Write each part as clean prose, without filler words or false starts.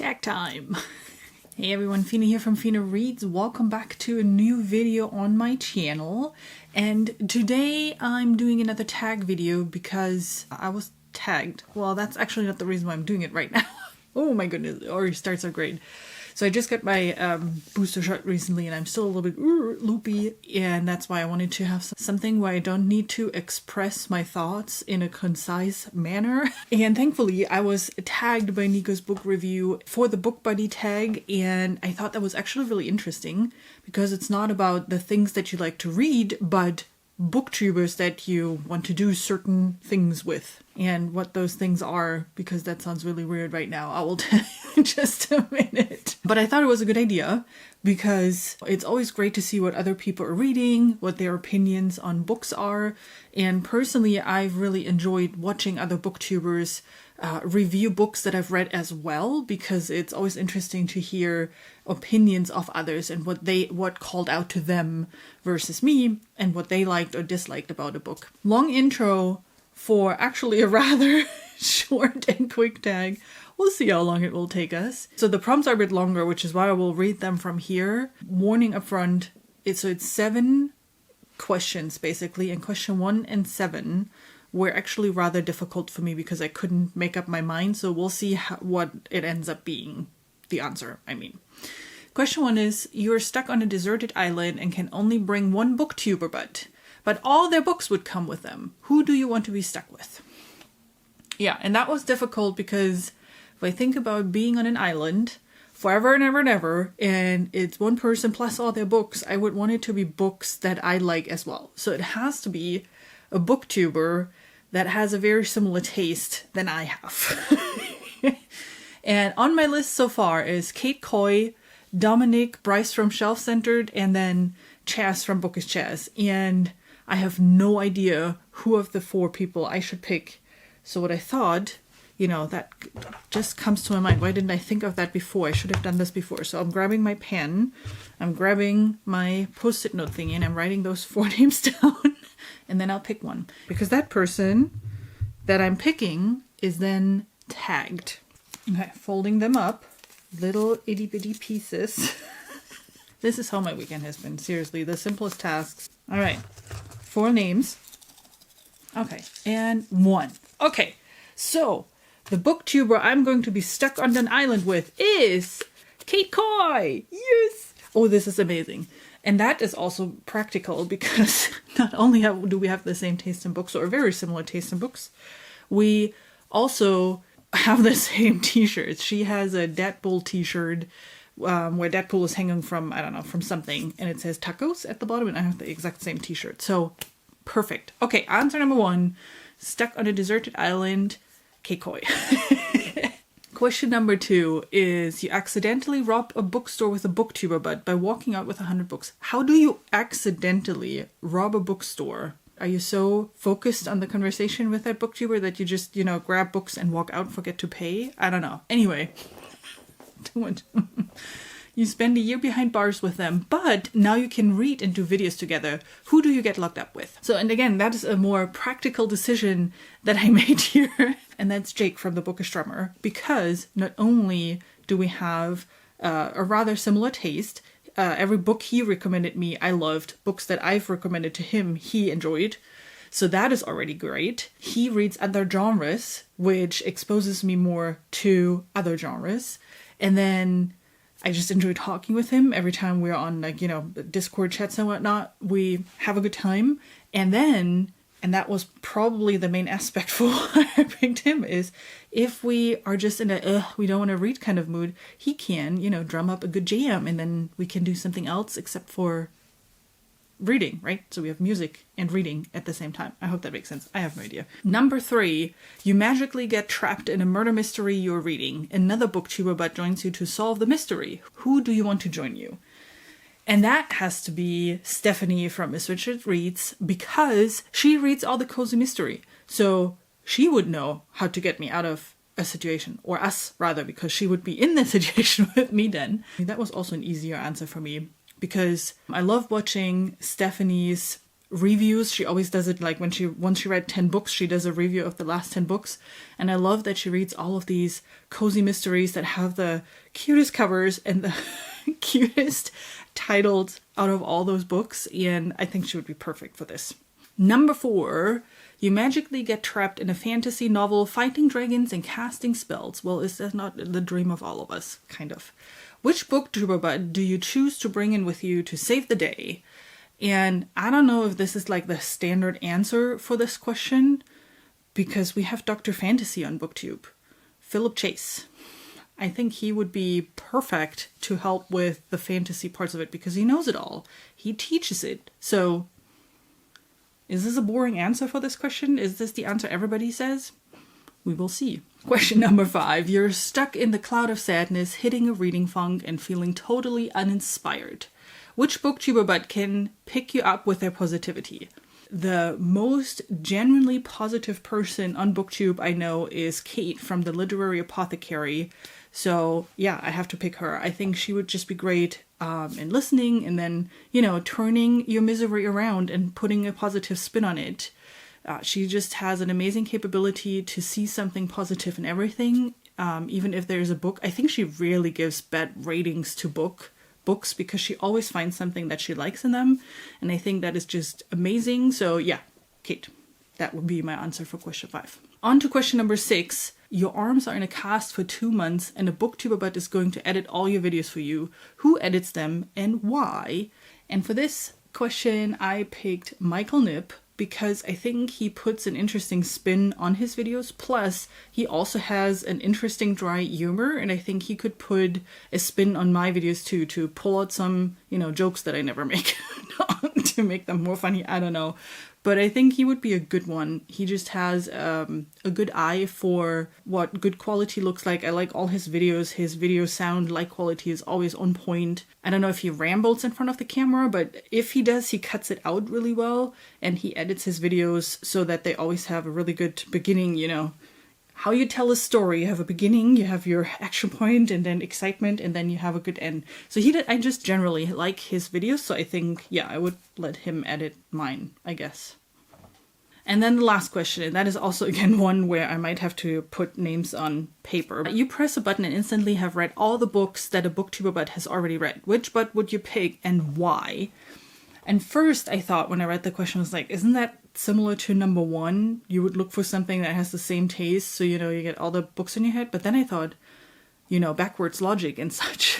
Tag time! Hey everyone, Fina here from Fina Reads. Welcome back to a new video on my channel. And today I'm doing another tag video because I was tagged. Well, that's actually not the reason why I'm doing it right now. Oh my goodness, it already starts so great. So I just got my booster shot recently and I'm still a little bit loopy, and that's why I wanted to have something where I don't need to express my thoughts in a concise manner. And thankfully I was tagged by Nico's book review for the book buddy tag, and I thought that was actually really interesting because it's not about the things that you like to read, but booktubers that you want to do certain things with, and what those things are, because that sounds really weird right now. I will tell you in just a minute. But I thought it was a good idea because it's always great to see what other people are reading, what their opinions on books are. And personally, I've really enjoyed watching other booktubers review books that I've read as well, because it's always interesting to hear opinions of others and what called out to them versus me, and what they liked or disliked about a book. Long intro for actually a rather short and quick tag. We'll see how long it will take us. So the prompts are a bit longer, which is why I will read them from here. Warning up front, it's 7 questions basically, and question 1 and 7 were actually rather difficult for me because I couldn't make up my mind. So we'll see what it ends up being, the answer, I mean. Question 1 is, you're stuck on a deserted island and can only bring one booktuber, but all their books would come with them. Who do you want to be stuck with? Yeah, and that was difficult because if I think about being on an island forever and ever and ever, and it's one person plus all their books, I would want it to be books that I like as well. So it has to be a booktuber that has a very similar taste than I have. And on my list so far is Kate Coy, Dominic, Bryce from Shelf Centered, and then Chaz from Bookish Chaz. And I have no idea who of the 4 people I should pick. So what I thought, that just comes to my mind. Why didn't I think of that before? I should have done this before. So I'm grabbing my pen, I'm grabbing my post-it note thingy, and I'm writing those 4 names down. And then I'll pick one. Because that person that I'm picking is then tagged. Okay, folding them up. Little itty bitty pieces. This is how my weekend has been. Seriously, the simplest tasks. All right, 4 names. Okay, and 1. Okay, so the booktuber I'm going to be stuck on an island with is Kate Coy. Yes! Oh, this is amazing. And that is also practical because not only do we have the same taste in books, or very similar taste in books, we also have the same t-shirts. She has a Deadpool t-shirt where Deadpool is hanging from, I don't know, from something, and it says tacos at the bottom, and I have the exact same t-shirt. So perfect. Okay, answer number 1, stuck on a deserted island, Kate Coy. Question number 2 is, you accidentally rob a bookstore with a booktuber by walking out with 100 books. How do you accidentally rob a bookstore? Are you so focused on the conversation with that booktuber that you just, grab books and walk out and forget to pay? I don't know. Anyway, you spend a year behind bars with them, but now you can read and do videos together. Who do you get locked up with? So, and again, that is a more practical decision that I made here. And that's Jake from the Bookish Drummer, because not only do we have a rather similar taste, every book he recommended me, I loved. Books that I've recommended to him, he enjoyed. So that is already great. He reads other genres, which exposes me more to other genres. And then I just enjoy talking with him every time we're on, Discord chats and whatnot. We have a good time. And that was probably the main aspect for why I picked him, is if we are just in we don't want to read kind of mood, he can, drum up a good jam, and then we can do something else except for reading, right? So we have music and reading at the same time. I hope that makes sense. I have no idea. Number 3, you magically get trapped in a murder mystery you're reading. Another booktuber joins you to solve the mystery. Who do you want to join you? And that has to be Stephanie from Miss Richard Reads, because she reads all the cozy mystery. So she would know how to get me out of a situation, or us rather, because she would be in the situation with me then. That was also an easier answer for me, because I love watching Stephanie's reviews. She always does it like once she read 10 books, she does a review of the last 10 books. And I love that she reads all of these cozy mysteries that have the cutest covers and the cutest titles out of all those books. And I think she would be perfect for this. Number 4, you magically get trapped in a fantasy novel fighting dragons and casting spells. Well, is that not the dream of all of us? Kind of. Which booktuber bud do you choose to bring in with you to save the day? And I don't know if this is like the standard answer for this question, because we have Dr. Fantasy on BookTube. Philip Chase. I think he would be perfect to help with the fantasy parts of it because he knows it all. He teaches it. So, is this a boring answer for this question? Is this the answer everybody says? We will see. Question number 5. You're stuck in the cloud of sadness, hitting a reading funk and feeling totally uninspired. Which booktuber bud can pick you up with their positivity? The most genuinely positive person on BookTube I know is Kate from the Literary Apothecary. So yeah, I have to pick her. I think she would just be great in listening and then, turning your misery around and putting a positive spin on it. She just has an amazing capability to see something positive in everything, even if there's a book. I think she really gives bad ratings to books because she always finds something that she likes in them. And I think that is just amazing. So yeah, Kate, that would be my answer for question 5. On to question number 6. Your arms are in a cast for 2 months and a booktuber bud is going to edit all your videos for you. Who edits them and why? And for this question, I picked Michael Nip because I think he puts an interesting spin on his videos. Plus, he also has an interesting dry humor, and I think he could put a spin on my videos too, to pull out some, jokes that I never make, to make them more funny. I don't know. But I think he would be a good one. He just has a good eye for what good quality looks like. I like all his videos. His video sound light quality is always on point. I don't know if he rambles in front of the camera, but if he does, he cuts it out really well. And he edits his videos so that they always have a really good beginning, how you tell a story. You have a beginning, you have your action point, and then excitement, and then you have a good end. So I just generally like his videos, so I think, yeah, I would let him edit mine, I guess. And then the last question, and that is also, again, one where I might have to put names on paper. You press a button and instantly have read all the books that a booktuber bud has already read. Which bud would you pick and why? And first I thought when I read the question, I was like, isn't that similar to number 1? You would look for something that has the same taste, so you get all the books in your head. But then I thought, backwards logic and such.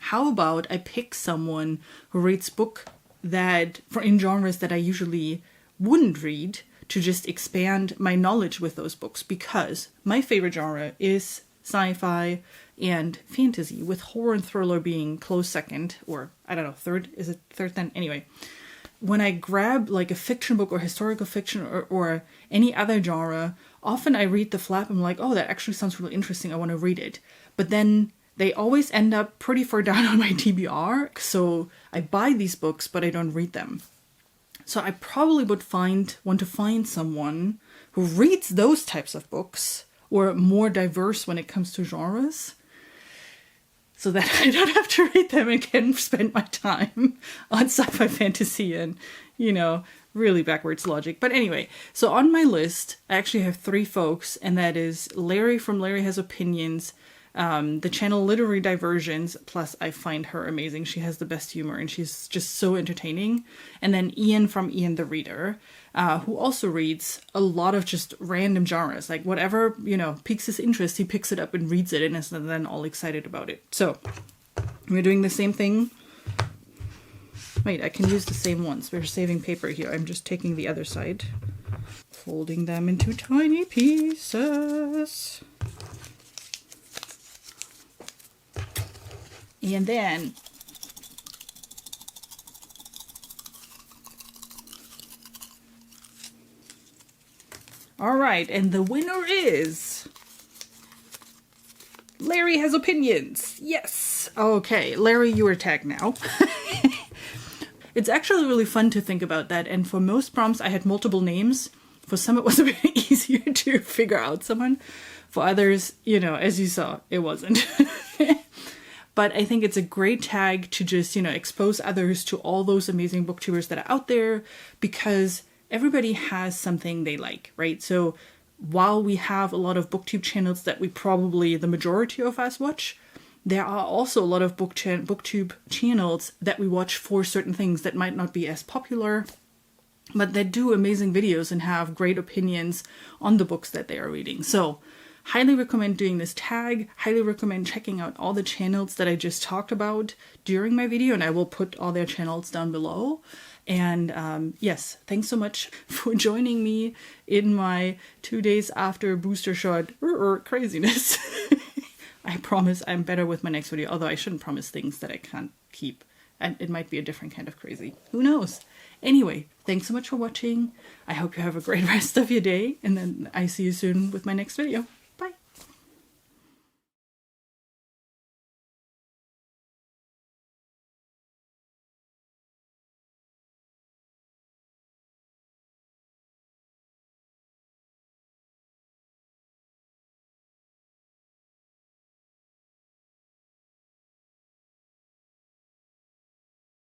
How about I pick someone who reads book in genres that I usually wouldn't read, to just expand my knowledge with those books, because my favorite genre is sci-fi and fantasy, with horror and thriller being close second, or I don't know, third. Is it third then? Anyway, when I grab like a fiction book or historical fiction or any other genre, often I read the flap and I'm like, oh, that actually sounds really interesting, I want to read it. But then they always end up pretty far down on my TBR, so I buy these books, but I don't read them. So I probably would want to find someone who reads those types of books, or more diverse when it comes to genres, so that I don't have to read them and can spend my time on sci-fi fantasy and, really backwards logic. But anyway, so on my list, I actually have 3 folks, and that is Larry from Larry Has Opinions, the channel Literary Diversions, plus I find her amazing. She has the best humor and she's just so entertaining. And then Ian from Ian the Reader, who also reads a lot of just random genres, like whatever, piques his interest, he picks it up and reads it and is then all excited about it. So we're doing the same thing. Wait, I can use the same ones. We're saving paper here. I'm just taking the other side, folding them into tiny pieces. And then all right, and the winner is Larry Has Opinions. Yes. Okay, Larry, you are tagged now. It's actually really fun to think about that. And for most prompts, I had multiple names. For some, it was a bit easier to figure out someone. For others, as you saw, it wasn't. but I think it's a great tag to just, you know, expose others to all those amazing booktubers that are out there, because everybody has something they like, right? So while we have a lot of booktube channels that we probably, the majority of us watch, there are also a lot of booktube channels that we watch for certain things that might not be as popular, but that do amazing videos and have great opinions on the books that they are reading. So highly recommend doing this tag, highly recommend checking out all the channels that I just talked about during my video, and I will put all their channels down below. And yes, thanks so much for joining me in my 2 days after booster shot craziness. I promise I'm better with my next video, although I shouldn't promise things that I can't keep. And it might be a different kind of crazy. Who knows? Anyway, thanks so much for watching. I hope you have a great rest of your day, and then I see you soon with my next video.